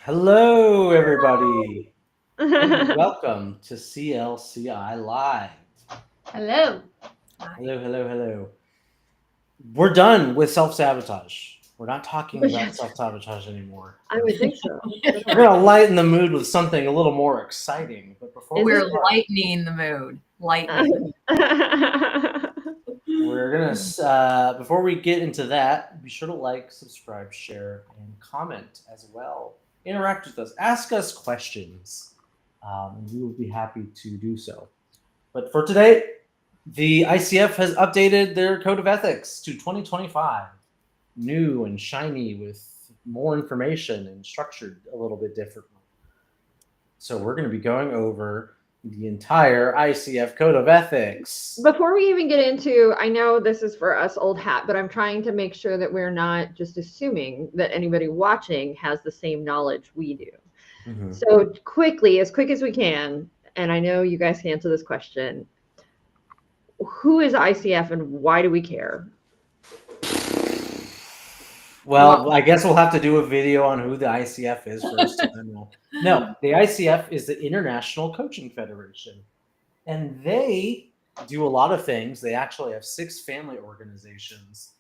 Hello, everybody, and welcome to CLCI Live. Hello. Hello, hello, hello. We're done with self-sabotage. We're not talking about Yes, self-sabotage anymore. I would think so. We're going to lighten the mood with something a little more exciting. But before Is we it? We're start, lightening the mood. Lightning. we're going to, before we get into that, be sure to like, subscribe, share, and comment as well. Interact with us. Ask us questions, and we will be happy to do so. But for today, the ICF has updated their code of ethics to 2025, new and shiny with more information and structured a little bit differently. So we're going to be going over the entire ICF code of ethics. Before we even get into, I know this is for us old hat, but I'm trying to make sure that we're not just assuming that anybody watching has the same knowledge we do. Mhm. So quickly, as quick as we can, and I know you guys can answer this question. Who is ICF and why do we care? Well, I guess we'll have to do a video on who the ICF is first. And then No, the ICF is the International Coaching Federation. And they do a lot of things. They actually have 6 family organizations.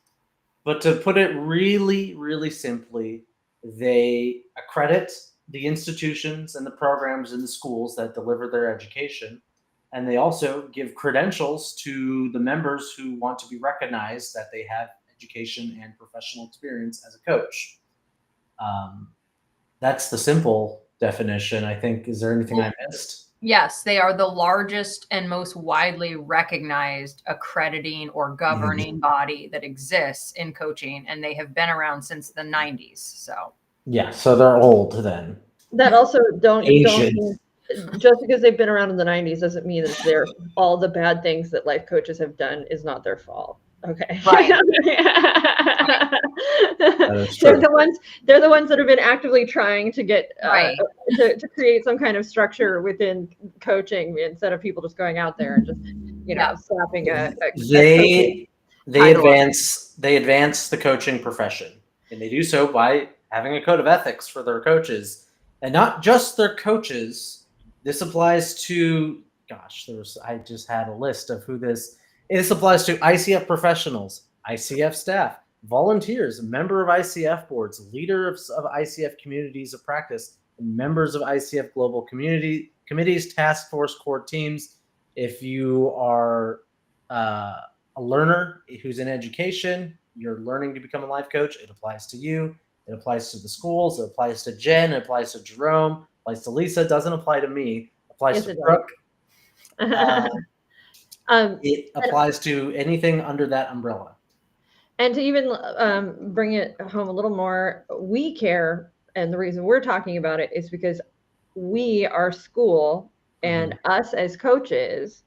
But to put it really, really simply, they accredit the institutions and the programs in the schools that deliver their education. And they also give credentials to the members who want to be recognized that they have education and professional experience as a coach. That's the simple definition, I think. Is there anything I missed? Yes, they are the largest and most widely recognized accrediting or governing body that exists in coaching, and they have been around since the 90s. So, Yeah, so they're old then. That also don't Ancient. just because they've been around in the 90s doesn't mean that they're all the bad things that life coaches have done is not their fault. Okay. Right. That is true. They're the ones that have been actively trying to get Right. to create some kind of structure within coaching instead of people just going out there and just slapping a They title. advance the coaching profession, and they do so by having a code of ethics for their coaches, and not just their coaches. This applies to I just had a list of who this. This applies to ICF professionals, ICF staff, volunteers, member of ICF boards, leaders of ICF communities of practice, and members of ICF global committees, task force, core teams. If you are a learner who's in education, you're learning to become a life coach, it applies to you. It applies to the schools. It applies to Jen. It applies to Jerome. It applies to Lisa. It doesn't apply to me. It applies Yes, to it does. Brooke. Um, It applies to anything under that umbrella. And to even bring it home a little more, we care. And the reason we're talking about it is because we, our school, and us as coaches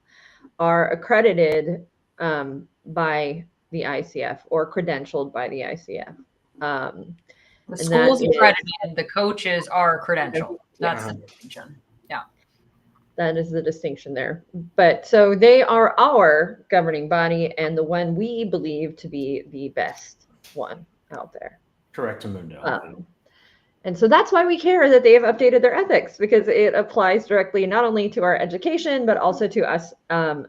are accredited by the ICF or credentialed by the ICF. The And that school's is- accredited, the coaches are credentialed. That's the distinction. Yeah. That is the distinction there. But so they are our governing body and the one we believe to be the best one out there. Correctamundo. And so that's why we care that they have updated their ethics, because it applies directly not only to our education, but also to us,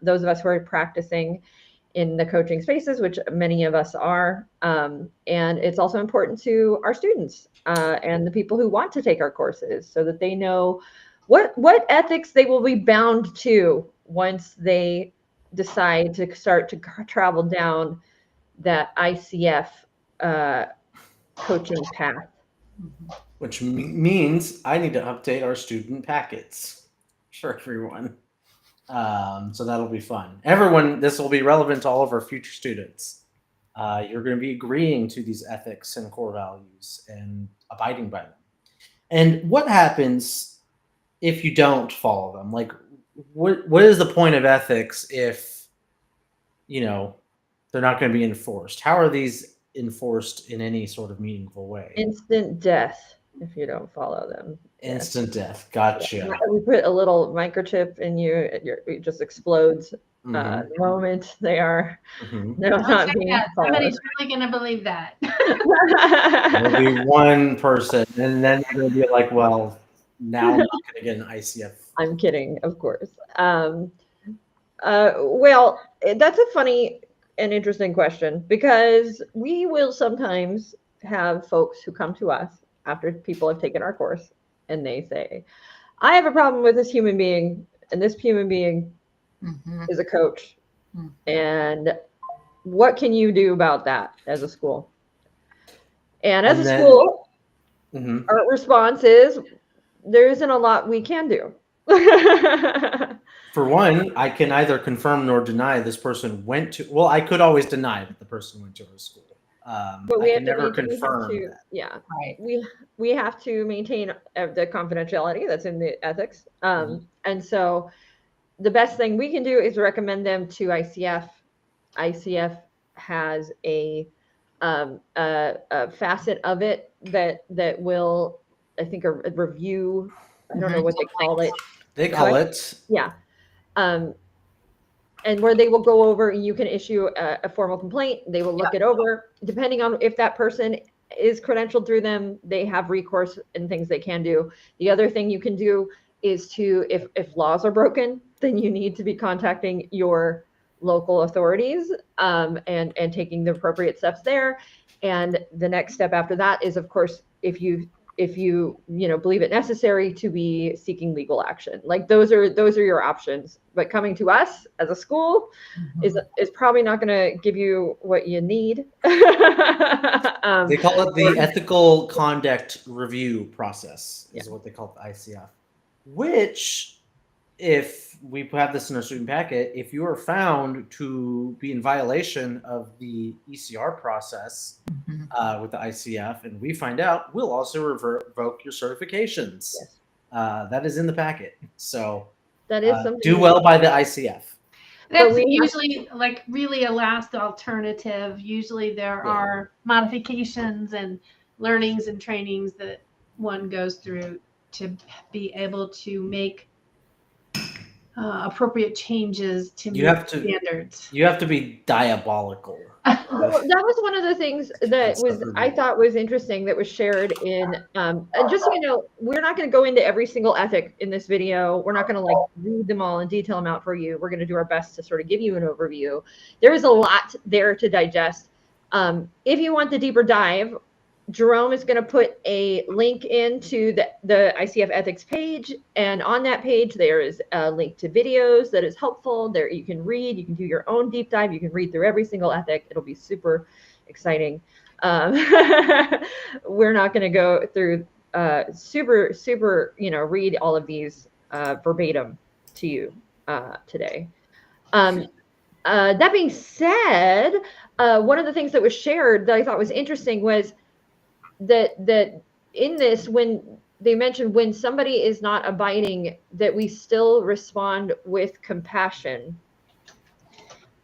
those of us who are practicing in the coaching spaces, which many of us are. And it's also important to our students and the people who want to take our courses so that they know what ethics they will be bound to once they decide to start to travel down that ICF coaching path. Which means I need to update our student packets for everyone. So that'll be fun. Everyone, this will be relevant to all of our future students. You're going to be agreeing to these ethics and core values and abiding by them. And what happens if you don't follow them? Like, what is the point of ethics if, they're not going to be enforced? How are these enforced in any sort of meaningful way? Instant death. if you don't follow them. Yeah. Instant death. Gotcha. We put a little microchip in you, it just explodes Mhm. the moment they are Mhm. not being followed. Somebody's really gonna believe that. There'll be one person, and then they're gonna be like, "Well, now I'm not gonna get an ICF." I'm kidding, of course. Well, that's a funny and interesting question because we will sometimes have folks who come to us after people have taken our course and they say, I have a problem with this human being, and this human being Mhm. is a coach. Mhm. And what can you do about that as a school? And as And a then- school, Mhm. our response is there isn't a lot we can do. For one, I can neither confirm nor deny this person went to. Well, I could always deny that the person went to her school. But we I have can to never maintain, confirm that. yeah, Right. we have to maintain the confidentiality that's in the ethics. And so the best thing we can do is recommend them to ICF. ICF has a facet of it that will, I think, a review. I don't know what they call it. They call it. Yeah. And where they will go over, you can issue a formal complaint. They will look it over. Depending on if that person is credentialed through them, they have recourse and things they can do. The other thing you can do is to, if laws are broken, then you need to be contacting your local authorities and taking the appropriate steps there. And the next step after that is, of course, if you believe it necessary, to be seeking legal action. Like those are your options. But coming to us as a school is probably not going to give you what you need. They call it the ethical conduct review process, is what they call the ICF. Which, if we have this in our student packet, if you are found to be in violation of the ECR process with the ICF, and we find out, we'll also revoke your certifications. Yes. That is in the packet. So that is something do well by the ICF. That's usually like really a last alternative. Usually there are modifications and learnings and trainings that one goes through to be able to make appropriate changes to meet standards. You have to be diabolical. Well, that was one of the things that I thought was interesting that was shared in, and just so you know, we're not going to go into every single ethic in this video. We're not going to like read them all and detail them out for you. We're going to do our best to sort of give you an overview. There is a lot there to digest. If you want the deeper dive, Jerome is going to put a link into the ICF ethics page. And on that page, there is a link to videos that is helpful. There you can read, you can do your own deep dive. You can read through every single ethic. It'll be super exciting. We're not going to go through super, read all of these verbatim to you today. That being said, one of the things that was shared that I thought was interesting was that in this, when they mentioned when somebody is not abiding, that we still respond with compassion.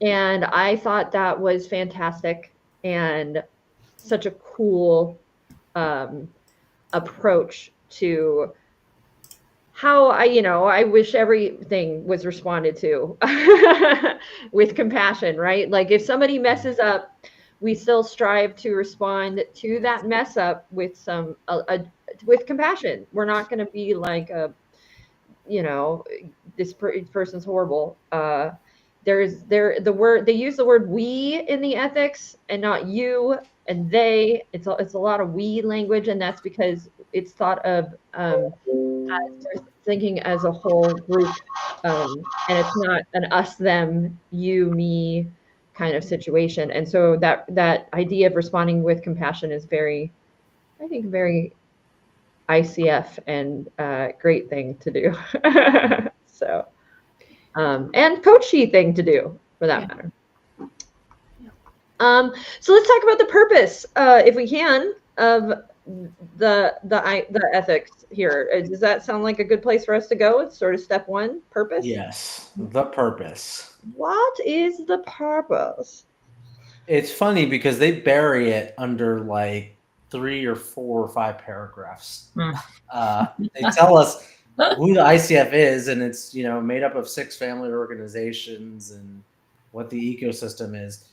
And I thought that was fantastic and such a cool approach to how I wish everything was responded to with compassion, right? Like if somebody messes up, we still strive to respond to that mess up with some with compassion. We're not going to be like this person's horrible. The word, they use the word we in the ethics and not you and they. It's a lot of we language, and that's because it's thought of thinking as a whole group, and it's not an us, them, you, me kind of situation. And so that idea of responding with compassion is very ICF and great thing to do. So and coachy thing to do for that matter. So let's talk about the purpose, if we can, of the ethics here. Does that sound like a good place for us to go? It's sort of step one, purpose. Yes, the purpose. What is the purpose? It's funny because they bury it under like 3 or 4 or 5 paragraphs. Hmm. They tell us who the ICF is, and it's made up of 6 family organizations and what the ecosystem is.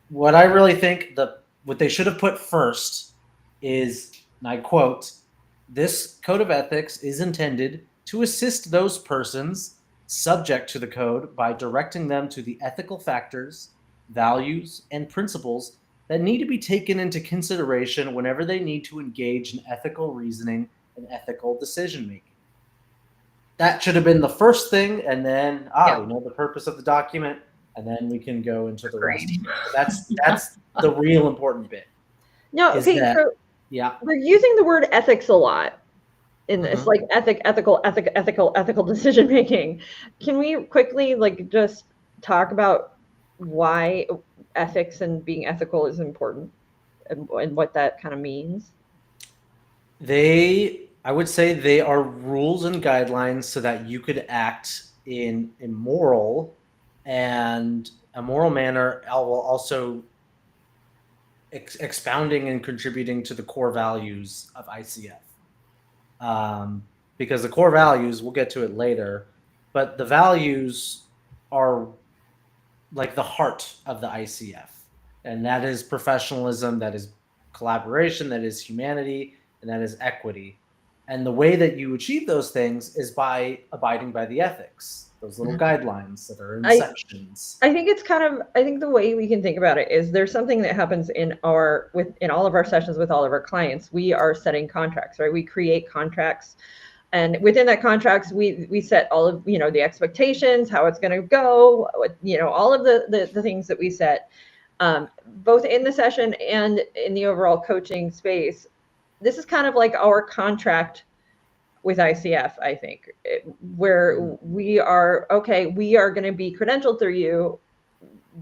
What I really think what they should have put first is, and I quote, "This code of ethics is intended to assist those persons subject to the code by directing them to the ethical factors, values, and principles that need to be taken into consideration whenever they need to engage in ethical reasoning and ethical decision making." That should have been the first thing, and then we know the purpose of the document, and then we can go into the rest. That's the real important bit. No, is okay, that- so Yeah. we're using the word ethics a lot in this, Mhm. like ethical decision making. Can we quickly just talk about why ethics and being ethical is important and what that kind of means? I would say they are rules and guidelines so that you could act in a moral manner, while also expounding and contributing to the core values of ICF. Because the core values, we'll get to it later, but the values are like the heart of the ICF, and that is professionalism, that is collaboration, that is humanity, and that is equity. And the way that you achieve those things is by abiding by the ethics, those little guidelines that are in sections. I think I think the way we can think about it is there's something that happens in all of our sessions with all of our clients. We are setting contracts, right? We create contracts. And within that contracts, we set all of, the expectations, how it's going to go, all of the things that we set, both in the session and in the overall coaching space. This is kind of like our contract with ICF, I think, where we are going to be credentialed through you.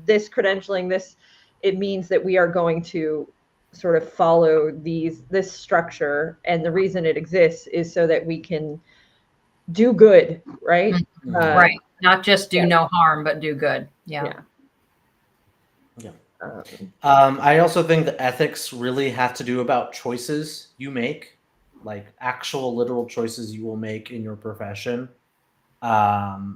This credentialing, it means that we are going to sort of follow this structure, and the reason it exists is so that we can do good, right? Right. Not just do no harm, but do good. Yeah. I also think the ethics really have to do about choices you make, like actual literal choices you will make in your profession. If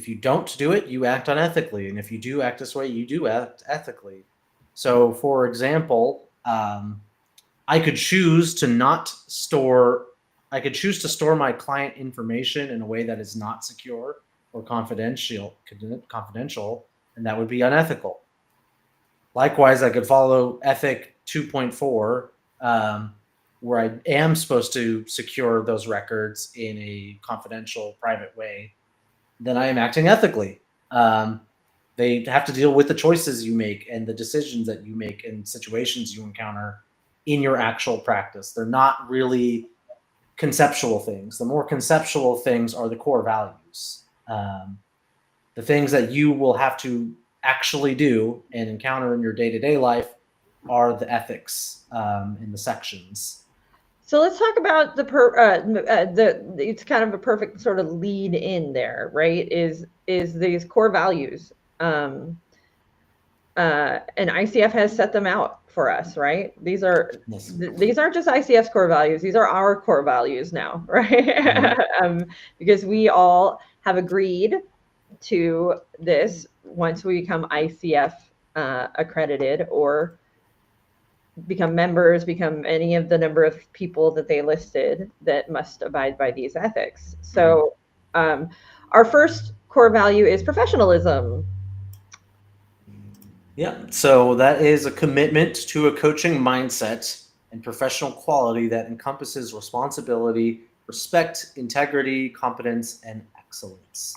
you don't do it, you act unethically, and if you do act this way, you do act ethically. So, for example, I could choose to store my client information in a way that is not secure or confidential, and that would be unethical. Likewise, I could follow ethic 2.4, where I am supposed to secure those records in a confidential, private way. Then I am acting ethically. They have to deal with the choices you make and the decisions that you make and situations you encounter in your actual practice. They're not really conceptual things. The more conceptual things are the core values. The things that you will have to actually do and encounter in your day-to-day life are the ethics in the sections. So let's talk about it's kind of a perfect sort of lead in there, right? Is these core values, and ICF has set them out for us, right? These aren't just ICF's core values; these are our core values now, right? Mm-hmm. Because we all have agreed to this once we become ICF accredited or become members, become any of the number of people that they listed that must abide by these ethics. So our first core value is professionalism. Yeah, so that is a commitment to a coaching mindset and professional quality that encompasses responsibility, respect, integrity, competence, and excellence.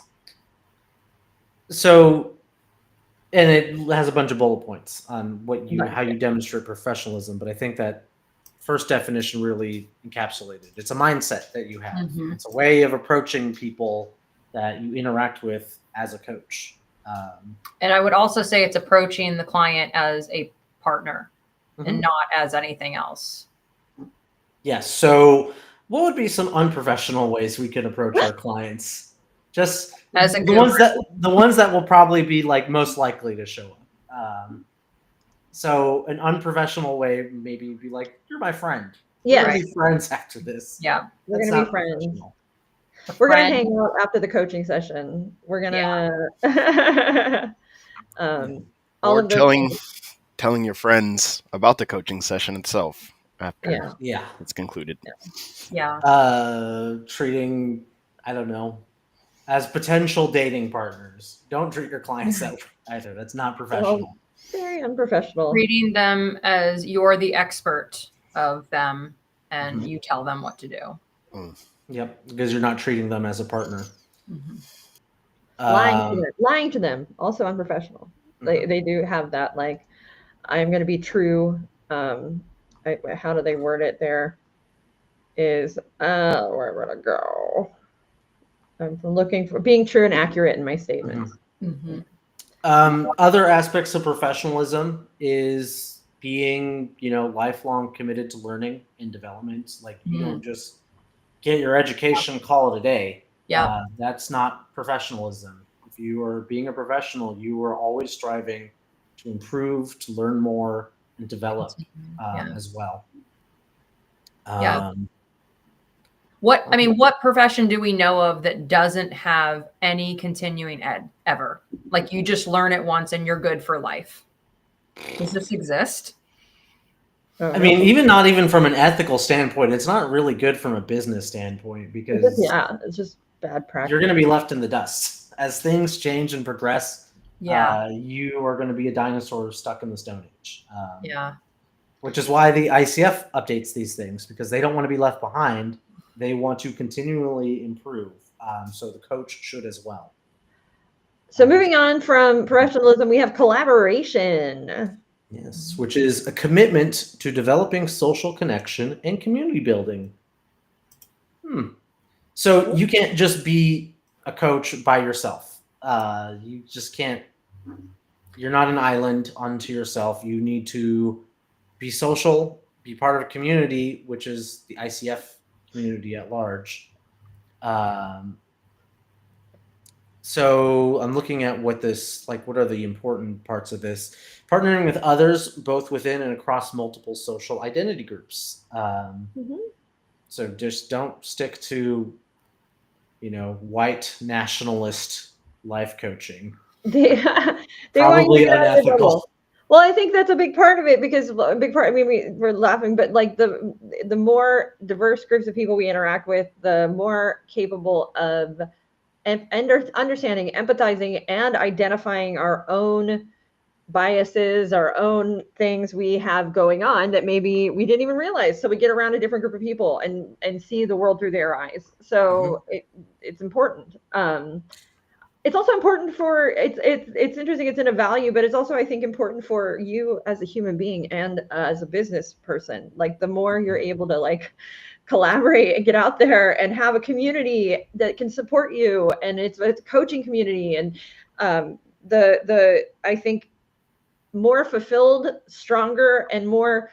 So, and it has a bunch of bullet points on how you demonstrate professionalism, but I think that first definition really encapsulated. It's a mindset that you have. Mm-hmm. It's a way of approaching people that you interact with as a coach. And I would also say it's approaching the client as a partner and not as anything else. Yes. So what would be some unprofessional ways we could approach our clients? Just as the ones that will probably be most likely to show up. So an unprofessional way maybe be like, "You're my friend. We're Yes, gonna be friends after this." Yeah. we're That's gonna be not friends. professional. We're gonna Friend. hang out after the coaching session. We're gonna all Or of those things. telling your friends about the coaching session itself after Yeah. Yeah. it's concluded. Yeah. Treating, I don't know, as potential dating partners. Don't treat your clients that way either. That's not professional. Very unprofessional. Treating them as you're the expert of them and Mhm. you tell them what to do. Yep, because you're not treating them as a partner. Mhm. Lying to them, also unprofessional. Mhm. They do have that, like, I'm going to be true. How do they word it? There is where I'm going to go. I'm looking for being true and accurate in my statements. Mhm. Other aspects of professionalism is being, lifelong committed to learning and development. Like you don't just get your education, call it a day. Yeah. That's not professionalism. If you are being a professional, you are always striving to improve, to learn more, and develop Yeah. as well. Yeah. What profession do we know of that doesn't have any continuing ed ever? Like you just learn it once and you're good for life. Does this exist? I mean, not even from an ethical standpoint, it's not really good from a business standpoint because it's just bad practice. you're going to be left in the dust as things change and progress. Yeah. You are going to be a dinosaur stuck in the Stone Age. Yeah. Which is why the ICF updates these things, because they don't want to be left behind. They want to continually improve. So the coach should as well. So moving on from professionalism, we have collaboration. Yes, which is a commitment to developing social connection and community building. So you can't just be a coach by yourself. You just can't. You're not an island unto yourself. You need to be social, be part of a community, which is the ICF community at large. So I'm looking at what are the important parts of this? Partnering with others, both within and across multiple social identity groups. So just don't stick to, white nationalist life coaching. They Probably want you to get out of the unethical. bubble. Well, I think that's a big part of it because a big part. I mean, we're laughing, but like the more diverse groups of people we interact with, the more capable of understanding, empathizing, and identifying our own biases, our own things we have going on that maybe we didn't even realize. So we get around a different group of people and see the world through their eyes. So it's important. It's also important for it's interesting. It's in a value, but it's also, I think, important for you as a human being and as a business person. Like the more you're able to like collaborate and get out there and have a community that can support you, and it's a coaching community, and the I think more fulfilled, stronger, and more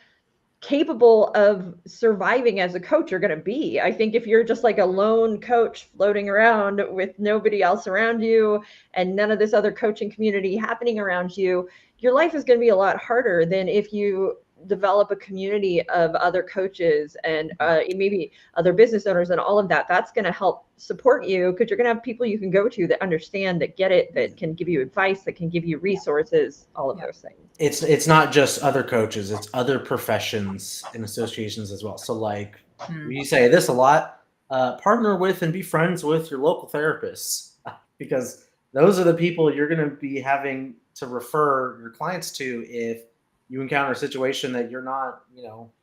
capable of surviving as a coach you're going to be. I think if you're just like a lone coach floating around with nobody else around you and none of this other coaching community happening around you, your life is going to be a lot harder than if you develop a community of other coaches and maybe other business owners and all of that. That's going to help support you because you're going to have people you can go to that understand, that get it, that can give you advice, that can give you resources, all of those things. It's not just other coaches, it's other professions and associations as well. So like we say this a lot, partner with and be friends with your local therapists because those are the people you're going to be having to refer your clients to if you encounter a situation that you're not,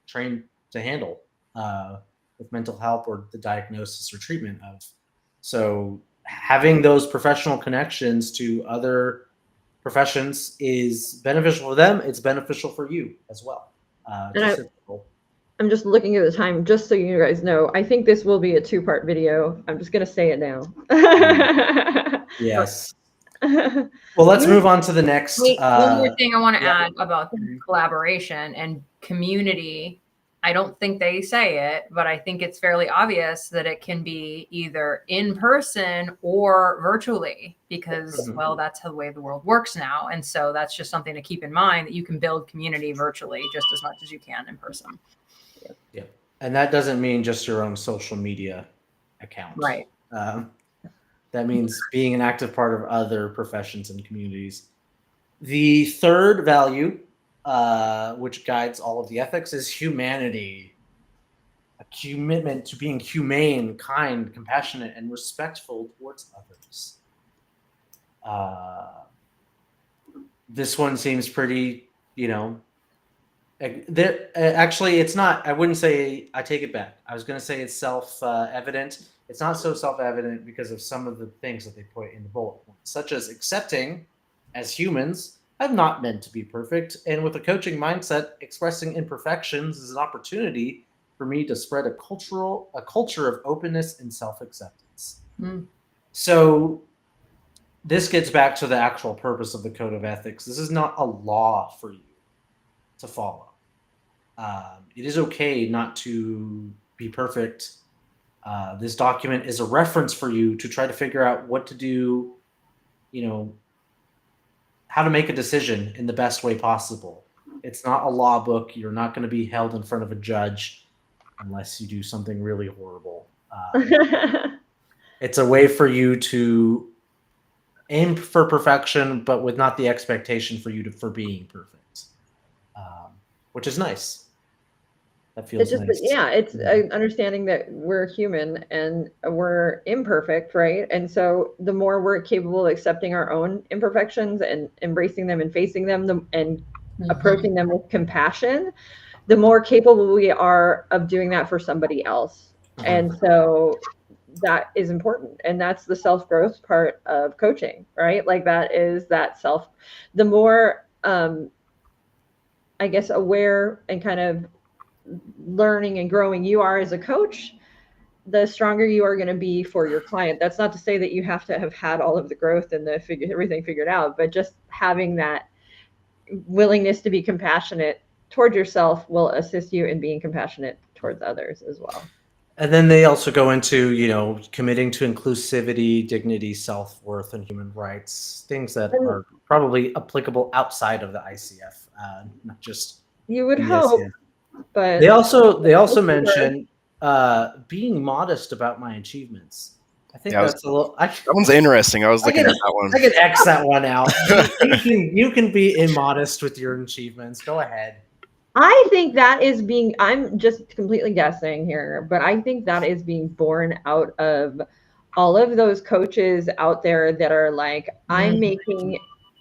trained to handle with mental health or the diagnosis or treatment of. So having those professional connections to other professions is beneficial for them. It's beneficial for you as well. I'm just looking at the time, just so you guys know. I think this will be a 2-part video. I'm just going to say it now. Yes. Well, let's move on to the next. One more thing I want to add about collaboration and community I don't think they say it, but I think it's fairly obvious that it can be either in person or virtually because, well, that's how the way the world works now. And so that's just something to keep in mind, that you can build community virtually just as much as you can in person. Yeah. And that doesn't mean just your own social media account. Right. That means being an active part of other professions and communities. The third value, which guides all of the ethics, is humanity. A commitment to being humane, kind, compassionate, and respectful towards others. This one seems pretty, actually, it's not. I wouldn't say. I take it back. I was going to say it's self-evident. It's not so self-evident because of some of the things that they put in the bullet points, such as accepting, as humans, I'm not meant to be perfect, and with a coaching mindset, expressing imperfections is an opportunity for me to spread a culture of openness and self-acceptance. So this gets back to the actual purpose of the code of ethics. This is not a law for you to follow. It is okay not to be perfect. This document is a reference for you to try to figure out what to do, how to make a decision in the best way possible. It's not a law book. You're not going to be held in front of a judge unless you do something really horrible. It's a way for you to aim for perfection, but with not the expectation for being perfect, which is nice. That feels nice. Yeah, it's understanding that we're human and we're imperfect, right? And so the more we're capable of accepting our own imperfections and embracing them and facing them and approaching them with compassion, the more capable we are of doing that for somebody else. And so that is important. And that's the self-growth part of coaching, right? Like that is that the more, I guess, aware and kind of learning and growing you are as a coach, the stronger you are going to be for your client. That's not to say that you have to have had all of the growth and everything figured out, but just having that willingness to be compassionate toward yourself will assist you in being compassionate towards others as well. And then they also go into, committing to inclusivity, dignity, self-worth, and human rights, things that are probably applicable outside of the ICF, not just you would hope. ICF. But they also mention being modest about my achievements. I think that's a little. That one's interesting. I was looking at that one. I can X that one out. You can be immodest with your achievements. Go ahead. I think that is I'm just completely guessing here, but I think that is being born out of all of those coaches out there that are like, I make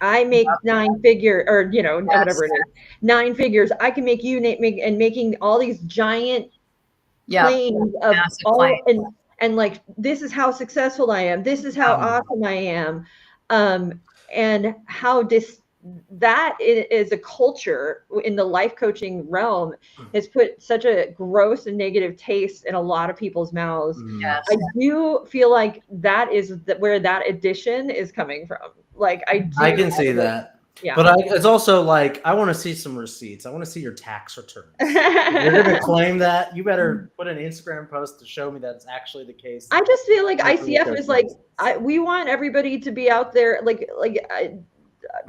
9 figure or, whatever it is, 9 figures. I can make you making all these giant claims of all and like, this is how successful I am. This is how awesome I am. And how that is a culture in the life coaching realm has put such a gross and negative taste in a lot of people's mouths. Yes. I do feel like that is where that addition is coming from. Like I can see that. Yeah. But it's also like, I want to see some receipts. I want to see your tax returns. If you're going to claim that, you better put an Instagram post to show me that's actually the case. I just feel like ICF is like, we want everybody to be out there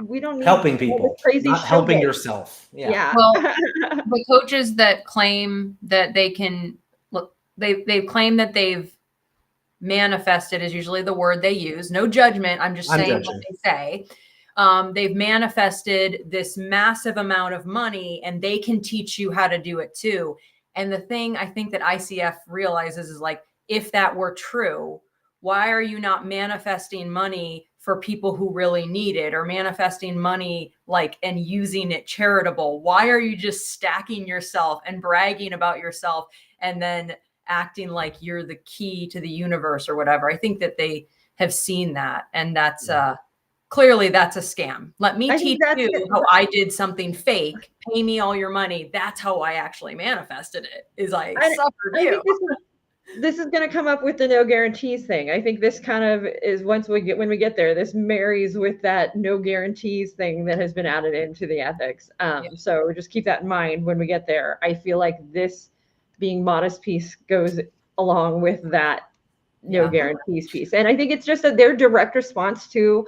we don't need helping people, crazy not helping yourself. Yeah. Well, the coaches that claim that they can look, they claim that they've manifested is usually the word they use. No judgment. I'm just saying what they say. They've manifested this massive amount of money and they can teach you how to do it too. And the thing I think that ICF realizes is like, if that were true, why are you not manifesting money for people who really need it, or manifesting money and using it charitable? Why are you just stacking yourself and bragging about yourself and then acting like you're the key to the universe or whatever? I think that they have seen that, and that's clearly that's a scam. Let me teach you how I did something fake. Pay me all your money. That's how I actually manifested it. Is I suffered you. this is going to come up with the no guarantees thing. I think this kind of is when we get there, this marries with that no guarantees thing that has been added into the ethics. So just keep that in mind when we get there. I feel like this being modest piece goes along with that no guarantees piece. And I think it's just that their direct response to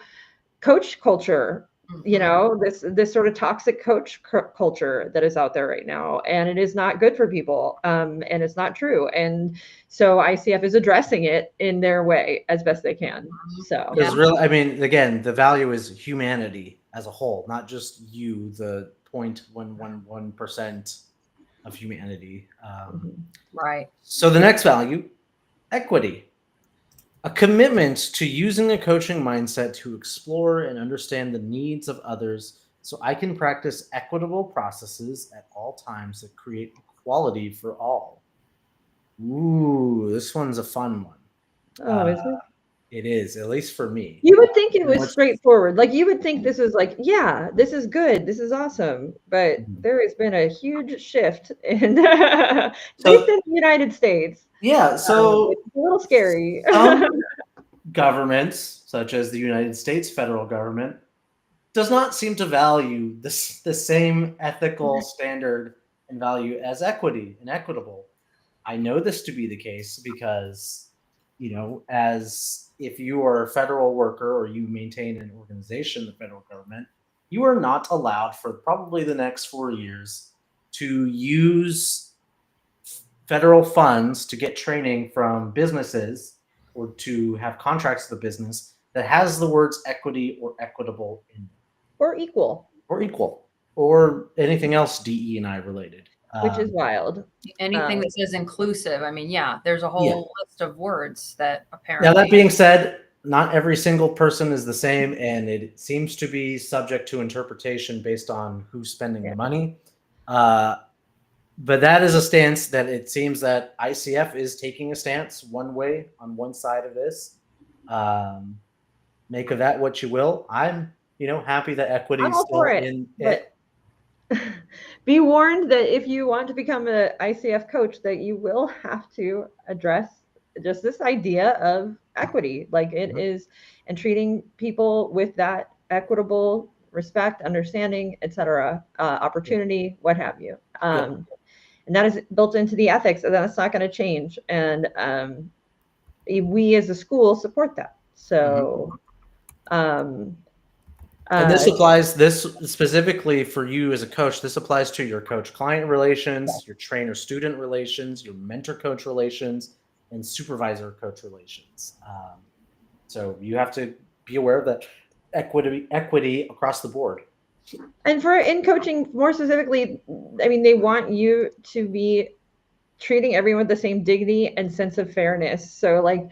coach culture, this sort of toxic coach culture that is out there right now, and it is not good for people, and it's not true. And so ICF is addressing it in their way as best they can. So because really, I mean, again, the value is humanity as a whole, not just you, the 0.111% of humanity. Right. So the next value, equity. A commitment to using a coaching mindset to explore and understand the needs of others so I can practice equitable processes at all times that create equality for all. Ooh, this one's a fun one. is it? It is, at least for me. You would think it was straightforward. Like you would think this is like, yeah, this is good, this is awesome. But there has been a huge shift in at least in the United States. Yeah, so it's a little scary. Some governments, such as the United States federal government, does not seem to value the same ethical standard and value as equity and equitable. I know this to be the case because, as if you are a federal worker or you maintain an organization, the federal government, you are not allowed for probably the next 4 years to use federal funds to get training from businesses or to have contracts with the business that has the words equity or equitable in them. Or equal. Or anything else DE&I related. Which is wild. Anything that says inclusive. I mean, there's a whole list of words that apparently. Now, that being said, not every single person is the same, and it seems to be subject to interpretation based on who's spending the money. But that is a stance that it seems that ICF is taking a stance one way on one side of this. Make of that what you will. I'm, happy that equity is still in it. Be warned that if you want to become an ICF coach, that you will have to address just this idea of equity, like it is, and treating people with that equitable respect, understanding, etc., opportunity, what have you. And that is built into the ethics, and that's not going to change. And we as a school support that. So, and this applies, this specifically for you as a coach, this applies to your coach-client relations, your trainer-student relations, your mentor-coach relations, and supervisor-coach relations. So you have to be aware of that equity across the board. And in coaching more specifically, I mean, they want you to be treating everyone with the same dignity and sense of fairness. So like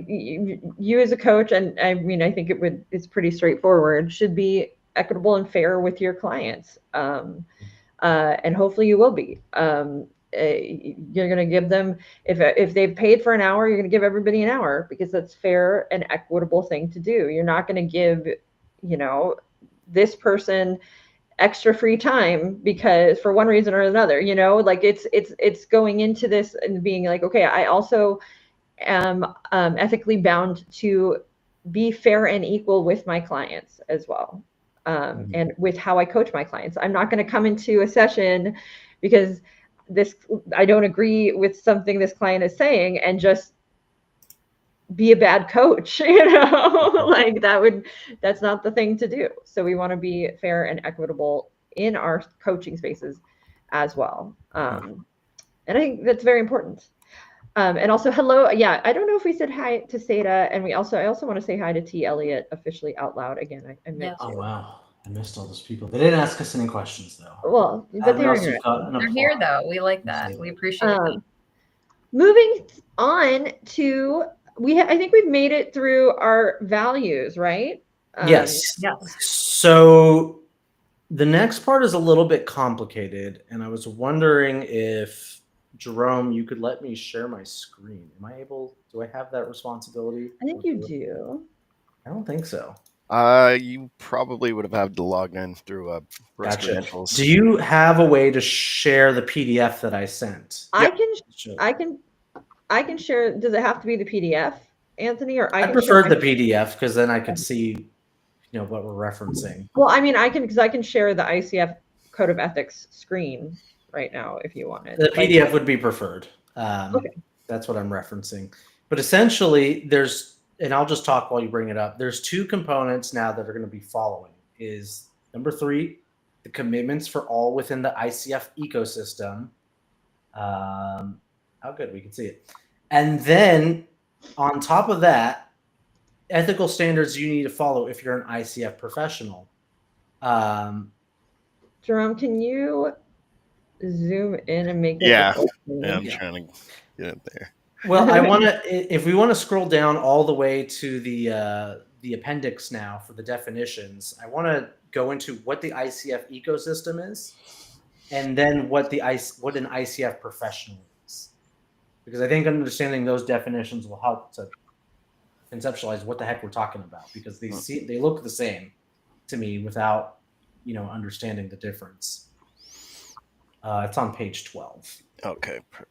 you as a coach, and I mean, I think it's pretty straightforward, should be equitable and fair with your clients. And hopefully you will be. You're going to give them, if they've paid for an hour, you're going to give everybody an hour, because that's fair and equitable thing to do. You're not going to give, this person extra free time because for one reason or another, like it's going into this and being like, okay, I also am ethically bound to be fair and equal with my clients as well. And with how I coach my clients. I'm not going to come into a session because I don't agree with something this client is saying and just be a bad coach, like that's not the thing to do. So we want to be fair and equitable in our coaching spaces as well. And I think that's very important. And also, hello. Yeah, I don't know if we said hi to Seda, and I also want to say hi to T. Elliott officially out loud again. I meant to. Oh wow, I missed all those people. They didn't ask us any questions though. Well, but they're here though. We like that. We appreciate that. Moving on to I think we've made it through our values, right? Yes. So the next part is a little bit complicated, and I was wondering if Jerome, you could let me share my screen. Am I able? Do I have that responsibility? I think you do. I don't think so. You probably would have had to log in through credentials. Do you have a way to share the PDF that I sent? I I can share. Does it have to be the PDF, Anthony, or I can prefer share the PDF because then I could see, what we're referencing. Well, I mean, because I can share the ICF Code of Ethics screen right now if you wanted. The PDF would be preferred. Okay. That's what I'm referencing. But essentially, and I'll just talk while you bring it up. There's two components now that are going to be following. Is number 3, the commitments for all within the ICF ecosystem. How good we can see it. And then on top of that, ethical standards you need to follow if you're an ICF professional. Jerome, can you zoom in and make it? Yeah, I'm trying to get it there. Well, if we want to scroll down all the way to the appendix now for the definitions, I want to go into what the ICF ecosystem is, and then what an ICF professional is, because I think understanding those definitions will help to conceptualize what the heck we're talking about, because they look the same to me without understanding the difference. It's on page 12. Okay, perfect.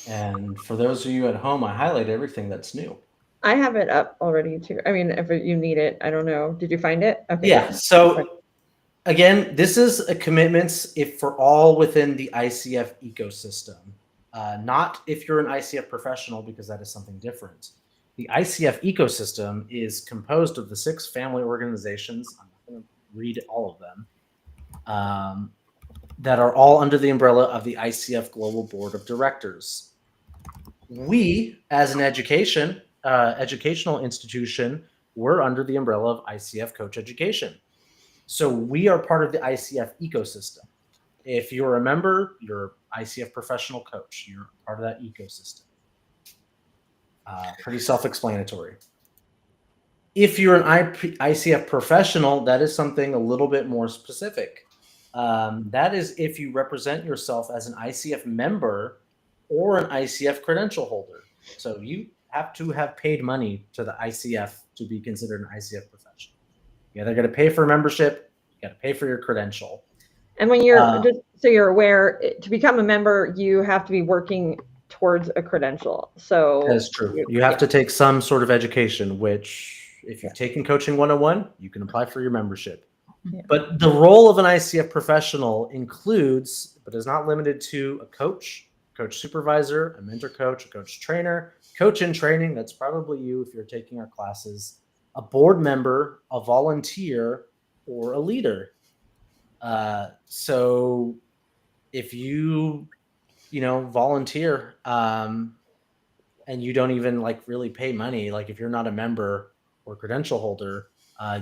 And for those of you at home, I highlighted everything that's new. I have it up already too. I mean, if you need it, I don't know. Did you find it? Okay. Yeah. So again, this is a commitments for all within the ICF ecosystem. Not if you're an ICF professional, because that is something different. The ICF ecosystem is composed of the 6 family organizations. I'm not going to read all of them. That are all under the umbrella of the ICF Global Board of Directors. We, as an educational institution, we're under the umbrella of ICF Coach Education. So we are part of the ICF ecosystem. If you're a member, you're ICF professional coach. You're part of that ecosystem. Pretty self-explanatory. If you're an ICF professional, that is something a little bit more specific. That is if you represent yourself as an ICF member or an ICF credential holder. So you have to have paid money to the ICF to be considered an ICF professional. You either got to pay for a membership, you got to pay for your credential. And when you're, just so you're aware, to become a member, you have to be working towards a credential. So that's true. You have to take some sort of education, which if you've taken Coaching 101, you can apply for your membership. Yeah. But the role of an ICF professional includes, but is not limited to, a coach supervisor, a mentor coach, a coach trainer, coach in training. That's probably you if you're taking our classes, a board member, a volunteer, or a leader. So if you volunteer and you don't even really pay money, if you're not a member or credential holder,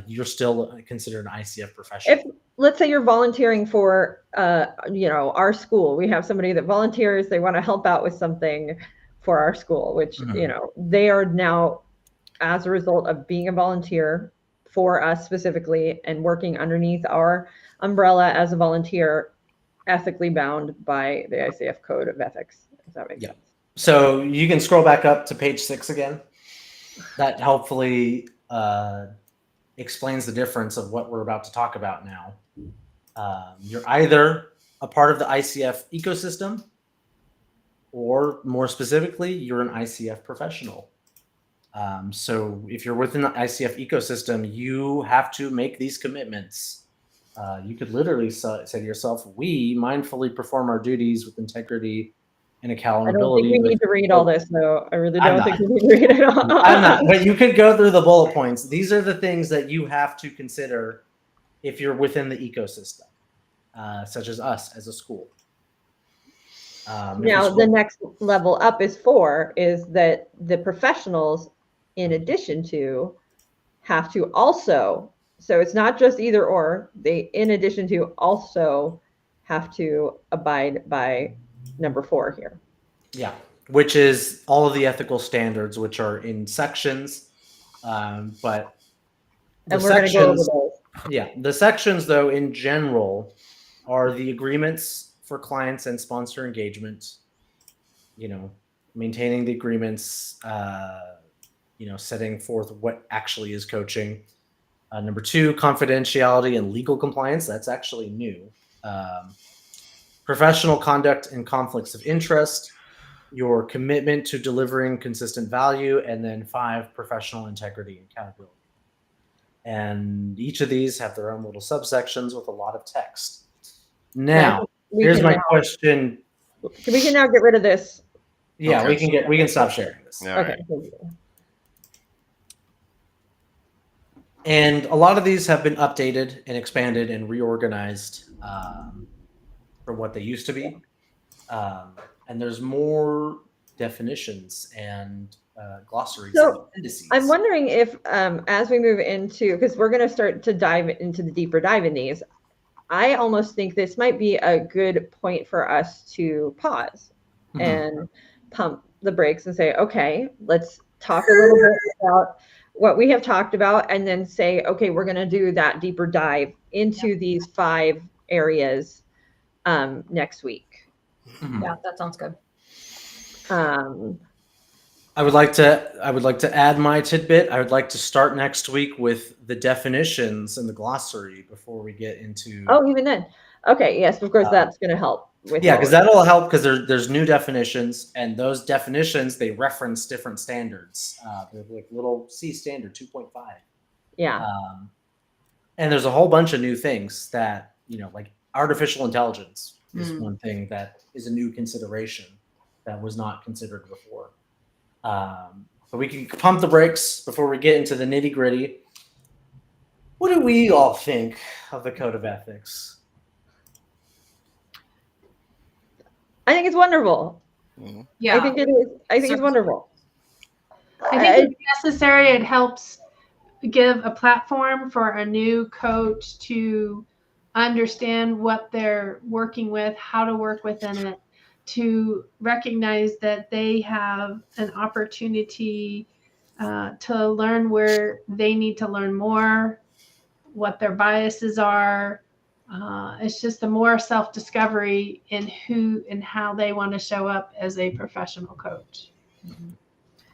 you're still considered an ICF professional. If, let's say you're volunteering for, our school, we have somebody that volunteers, they want to help out with something for our school, which, they are now, as a result of being a volunteer for us specifically and working underneath our umbrella as a volunteer, ethically bound by the ICF Code of Ethics. Does that make sense? So you can scroll back up to page 6 again. That hopefully explains the difference of what we're about to talk about now. You're either a part of the ICF ecosystem, or more specifically, you're an ICF professional. So if you're within the ICF ecosystem, you have to make these commitments. You could literally say to yourself, we mindfully perform our duties with integrity and accountability. I don't think we need to read all this, though. I really don't think we need to read it all. I'm not, but you could go through the bullet points. These are the things that you have to consider if you're within the ecosystem, such as us as a school. Now, the next level up is that the professionals, in addition to, have to also, so it's not just either or, they, in addition to, also have to abide by number 4 here. Yeah, which is all of the ethical standards, which are in sections, but the sections, go over those. Yeah, the sections, though, in general, are the agreements for clients and sponsor engagement. Maintaining the agreements. Setting forth what actually is coaching. Number 2, confidentiality and legal compliance. That's actually new. professional conduct and conflicts of interest, your commitment to delivering consistent value, and then 5, professional integrity and accountability. And each of these have their own little subsections with a lot of text. Now, here's my question. We can now get rid of this. Yeah, Okay. we can stop sharing this. All right. Okay. And a lot of these have been updated and expanded and reorganized from what they used to be. And there's more definitions and glossaries and indices. I'm wondering if as we move into, because we're going to start to dive into the deeper dive in these, I almost think this might be a good point for us to pause and pump the brakes and say, okay, let's talk a little bit about what we have talked about, and then say, okay, we're going to do that deeper dive into these 5 areas next week. Yeah, that sounds good. I would like to add my tidbit. I would like to start next week with the definitions and the glossary before we get into. Oh, even then. Okay, yes, of course, that's going to help with. Yeah, because that'll help, because there's new definitions, and those definitions, they reference different standards. They're like little C standard 2.5. Yeah. And there's a whole bunch of new things that, like artificial intelligence is one thing that is a new consideration that was not considered before. But we can pump the brakes before we get into the nitty gritty. What do we all think of the Code of Ethics? I think it's wonderful. Yeah. I think it is. I think it's wonderful. I think it's necessary. It helps give a platform for a new coach to understand what they're working with, how to work within it, to recognize that they have an opportunity to learn where they need to learn more, what their biases are. It's just a more self-discovery in who and how they want to show up as a professional coach.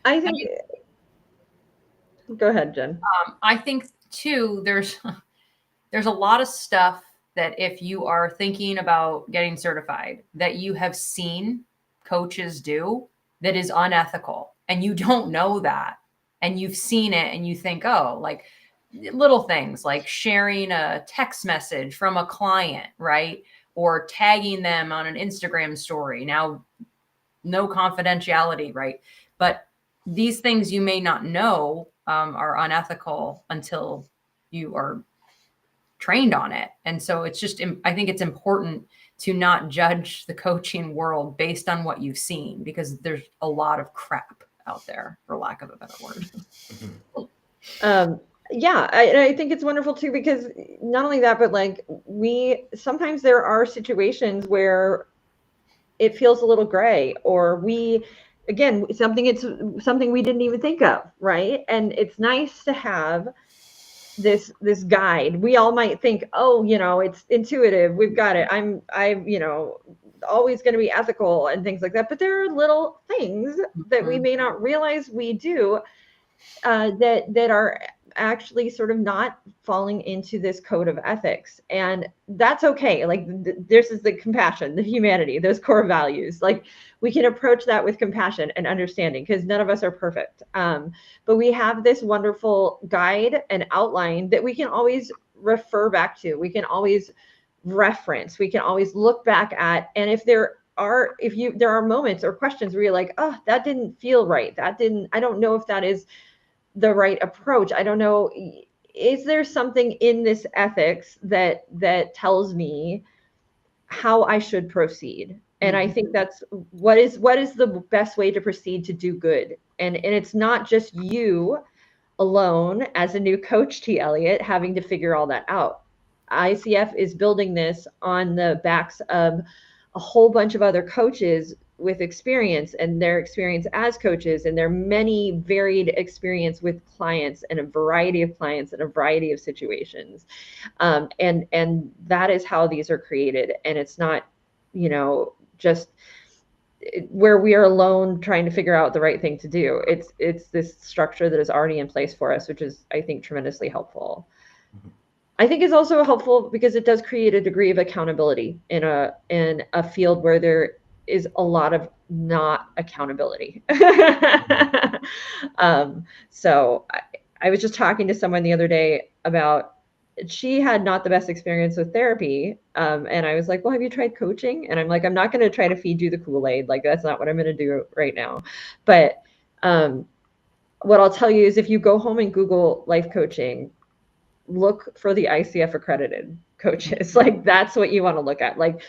I think. Go ahead, Jen. I think too, there's a lot of stuff that if you are thinking about getting certified, that you have seen coaches do that is unethical, and you don't know that, and you've seen it, and you think, oh, like little things like sharing a text message from a client, right? Or tagging them on an Instagram story. Now, no confidentiality, right? But these things you may not know are unethical until you are trained on it. And so it's just, I think it's important to not judge the coaching world based on what you've seen, because there's a lot of crap out there, for lack of a better word. Yeah, I think it's wonderful too, because not only that, but like sometimes there are situations where it feels a little gray, or something we didn't even think of, right? And it's nice to have this guide. We all might think, oh, it's intuitive, we've got it. I'm always going to be ethical and things like that. But there are little things that we may not realize we do that are actually sort of not falling into this code of ethics, and that's okay. Like this is the compassion, the humanity, those core values. Like we can approach that with compassion and understanding, because none of us are perfect, but we have this wonderful guide and outline that we can always refer back to, we can always reference, we can always look back at. And if there are moments or questions where you're like, oh, that didn't feel right, I don't know if that is the right approach. I don't know. Is there something in this ethics that tells me how I should proceed? And I think that's what is the best way to proceed to do good. And it's not just you alone as a new coach, T. Elliott, having to figure all that out. ICF is building this on the backs of a whole bunch of other coaches with experience, and their experience as coaches, and their many varied experience with clients, and a variety of clients in a variety of situations. And that is how these are created. And it's not, just where we are alone trying to figure out the right thing to do. It's this structure that is already in place for us, which is, I think, tremendously helpful. I think is also helpful because it does create a degree of accountability in a field where there is a lot of not accountability. So I was just talking to someone the other day about, she had not the best experience with therapy. And I was like, well, have you tried coaching? And I'm like, I'm not going to try to feed you the Kool-Aid. Like, that's not what I'm going to do right now. But what I'll tell you is if you go home and Google life coaching, look for the ICF accredited coaches. Like, that's what you want to look at. Like,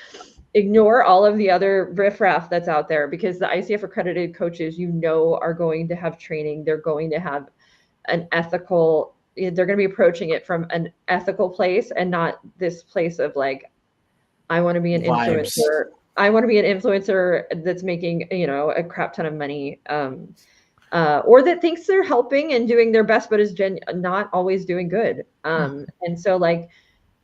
ignore all of the other riffraff that's out there, because the ICF accredited coaches, are going to have training. They're going to have an ethical, they're going to be approaching it from an ethical place and not this place of like, I want to be an influencer. I want to be an influencer that's making, a crap ton of money. Or that thinks they're helping and doing their best, but is not always doing good. And so like,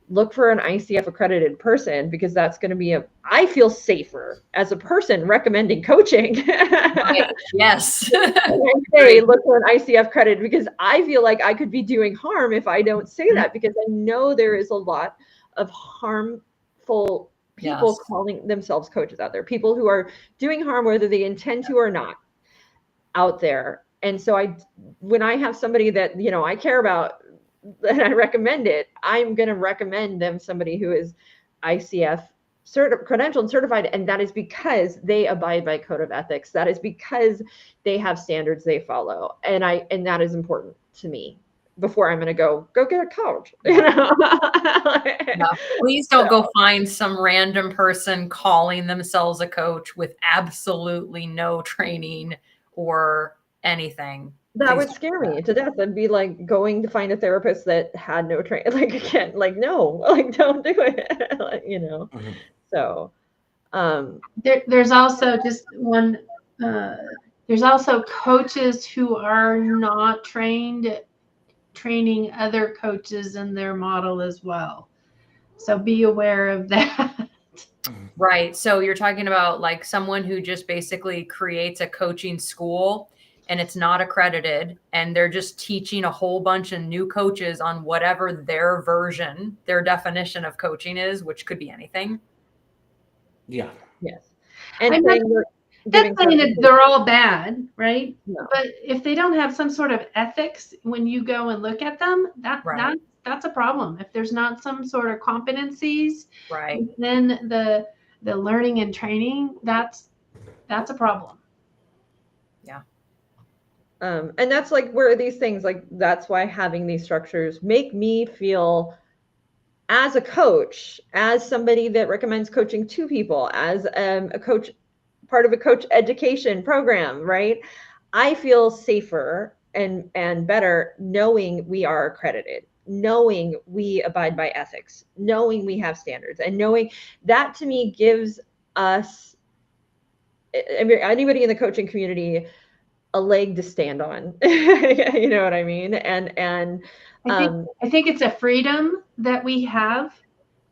look for an ICF accredited person, because that's going to be I feel safer as a person recommending coaching. Right. Yes. I say look for an ICF accredited, because I feel like I could be doing harm if I don't say that, because I know there is a lot of harmful people calling themselves coaches out there, people who are doing harm, whether they intend to or not, out there. And so when I have somebody that, I care about and I recommend it, I'm going to recommend them somebody who is ICF credentialed and certified. And that is because they abide by code of ethics. That is because they have standards they follow. And that is important to me before I'm going to go get a coach. No, please don't go find some random person calling themselves a coach with absolutely no training or anything. That would scare me to death. I'd be like going to find a therapist that had no training. Like, again, like, no, like, don't do it. Like, Mm-hmm. So there's also just one, there's also coaches who are not training other coaches in their model as well. So be aware of that. Right. So you're talking about like someone who just basically creates a coaching school and it's not accredited, and they're just teaching a whole bunch of new coaches on whatever their definition of coaching is, which could be anything. Yeah. Yes. And I'm not saying that they're all bad, right? No. But if they don't have some sort of ethics when you go and look at them, that's a problem. If there's not some sort of competencies, right, then the learning and training, that's a problem. Yeah. And that's like where these things, like, that's why having these structures make me feel, as a coach, as somebody that recommends coaching to people, as a coach, part of a coach education program, right? I feel safer and better knowing we are accredited, knowing we abide by ethics, knowing we have standards, and knowing that, to me, gives us, anybody in the coaching community, a leg to stand on. You know what I mean? And I think it's a freedom that we have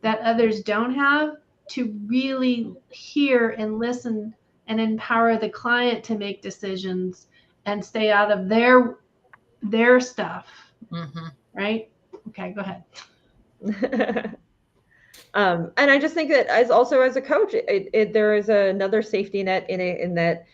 that others don't have, to really hear and listen and empower the client to make decisions and stay out of their stuff. Mm-hmm. Right? Okay, go ahead. And I just think that as a coach, there is another safety net in it, in that,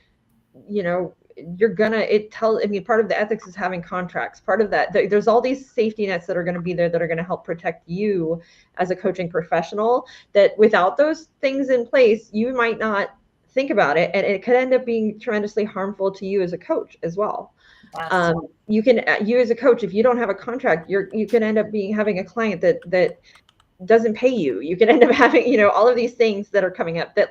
part of the ethics is having contracts. Part of that, there's all these safety nets that are going to be there, that are going to help protect you as a coaching professional, that without those things in place, you might not think about it. And it could end up being tremendously harmful to you as a coach as well. Yes. You as a coach, if you don't have a contract, you can end up having a client that doesn't pay you. You can end up having, all of these things that are coming up that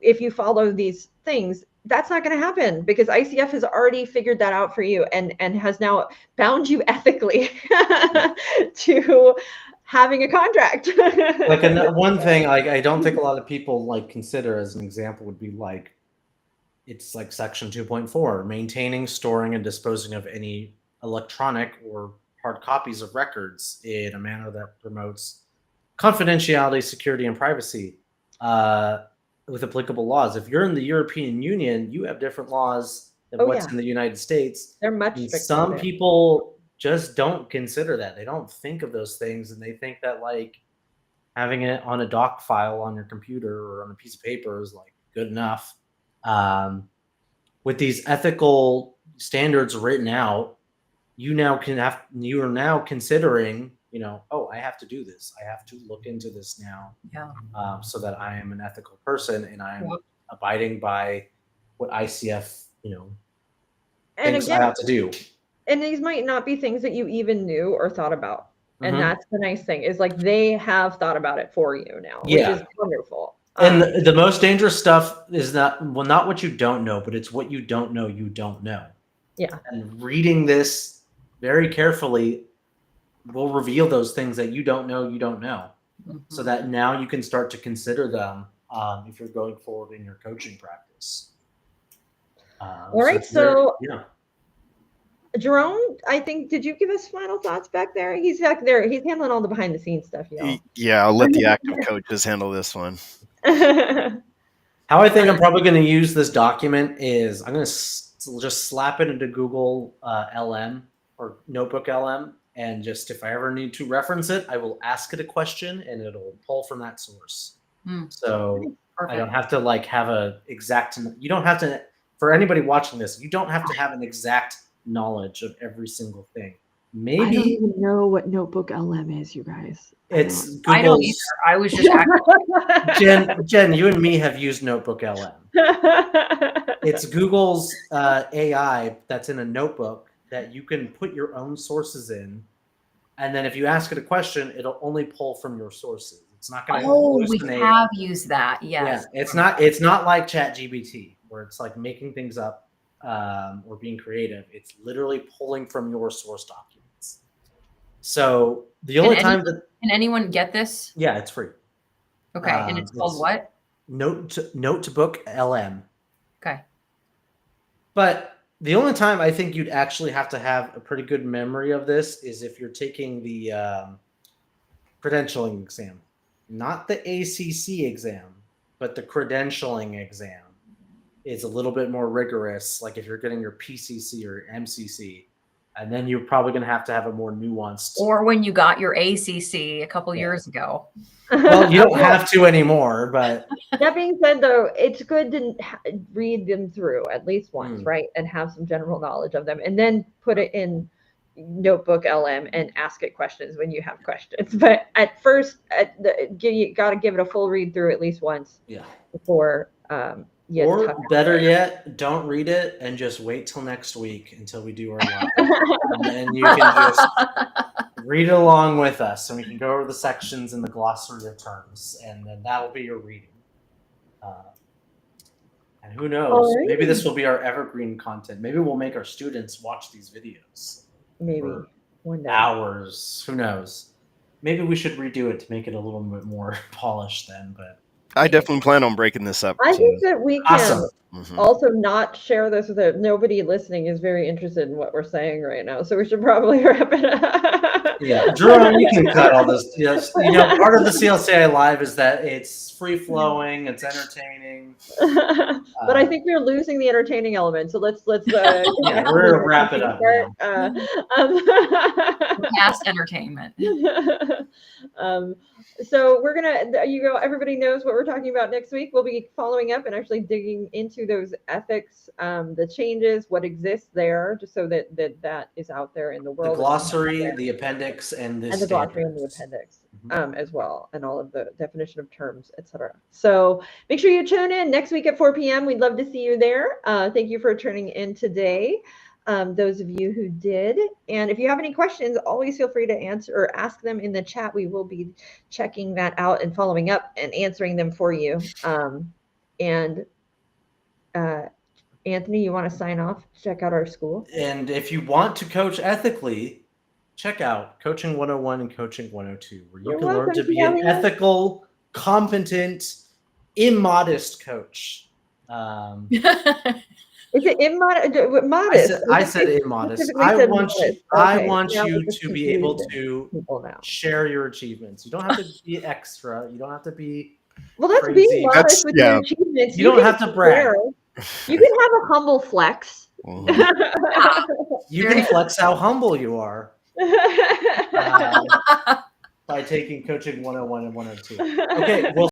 if you follow these things, that's not going to happen, because ICF has already figured that out for you and has now bound you ethically to having a contract. Like one thing I don't think a lot of people consider as an example would be it's like section 2.4, maintaining, storing, and disposing of any electronic or hard copies of records in a manner that promotes confidentiality, security, and privacy with applicable laws. If you're in the European Union, you have different laws than what's in the United States. They're much stricter. Some people just don't consider that. They don't think of those things, and they think that like having it on a doc file on your computer or on a piece of paper is like good enough. With these ethical standards written out, you are now considering, oh, I have to do this. I have to look into this now, so that I am an ethical person and I am abiding by what ICF, And thinks I have to do. And these might not be things that you even knew or thought about. And Mhm. that's the nice thing, is like they have thought about it for you now, which Yeah. is wonderful. And the most dangerous not what you don't know, but it's what you don't know you don't know. Yeah. And reading this very carefully will reveal those things that you don't know, so that now you can start to consider them if you're going forward in your coaching practice. All right, Jerome, I think, did you give us final thoughts back there? He's back there. He's handling all the behind the scenes stuff, y'all. Yeah, I'll let the active coaches handle this one. How I think I'm probably going to use this document is I'm going to just slap it into Google LM or Notebook LM. And just if I ever need to reference it, I will ask it a question and it'll pull from that source. So perfect. I don't have to like have a exact, you don't have to, for anybody watching this, you don't have to have an exact knowledge of every single thing. Maybe I don't even know what Notebook LM is, you guys. It's Google's, I don't either. I was just Jen, you and me have used Notebook LM. It's Google's AI that's in a notebook that you can put your own sources in, and then if you ask it a question, it'll only pull from your sources. It's not going to. Oh, we have used that. Yes. Yeah, it's not like ChatGPT where it's like making things up or being creative. It's literally pulling from your source documents. So the only time that can anyone get this? Yeah, it's free. Okay, and it's called what? Notebook LM. Okay. But the only time I think you'd actually have to have a pretty good memory of this is if you're taking the credentialing exam. Not the ACC exam, but the credentialing exam is a little bit more rigorous. Like if you're getting your PCC or MCC, and then you're probably going to have a more nuanced. Or when you got your ACC a couple years ago. Well, you don't have to anymore, but. That being said, though, it's good to read them through at least once, right? And have some general knowledge of them, and then put it in Notebook LM and ask it questions when you have questions. But at first, you got to give it a full read through at least once. Yeah. Before. Or better yet, don't read it and just wait till next week until we do our live. And then you can just read along with us, and we can go over the sections in the glossary of terms, and then that'll be your reading. And who knows? Right. Maybe this will be our evergreen content. Maybe we'll make our students watch these videos. Maybe one day. Hours. Who knows? Maybe we should redo it to make it a little bit more polished then, but. I definitely plan on breaking this up. I think that we can also not share this with it. Nobody listening is very interested in what we're saying right now, so we should probably wrap it up. Yeah, Jerome, you can cut all this. Yes, part of the CLCI Live is that it's free flowing, it's entertaining. But I think we're losing the entertaining element. So let's we're gonna wrap it up. Past entertainment. So we're gonna, everybody knows what we're talking about next week. We'll be following up and actually digging into those ethics, the changes, what exists there, just so that is out there in the world. The glossary, the appendix, and the glossary and the appendix as well, and all of the definition of terms, etc. So make sure you tune in next week at 4 p.m. We'd love to see you there. Thank you for tuning in today. Those of you who did. And if you have any questions, always feel free to answer or ask them in the chat. We will be checking that out and following up and answering them for you. Anthony, you want to sign off? Check out our school. And if you want to coach ethically, check out Coaching 101 and Coaching 102, where you can learn to be an ethical, competent, immodest coach. Is it modest? I said immodest. I want you to be able to share your achievements. You don't have to be extra. You don't have to be Well, that's crazy. being modest with your achievements. You don't have to brag. You can have a humble flex. You can flex how humble you are by taking coaching 101 and 102. Okay, well,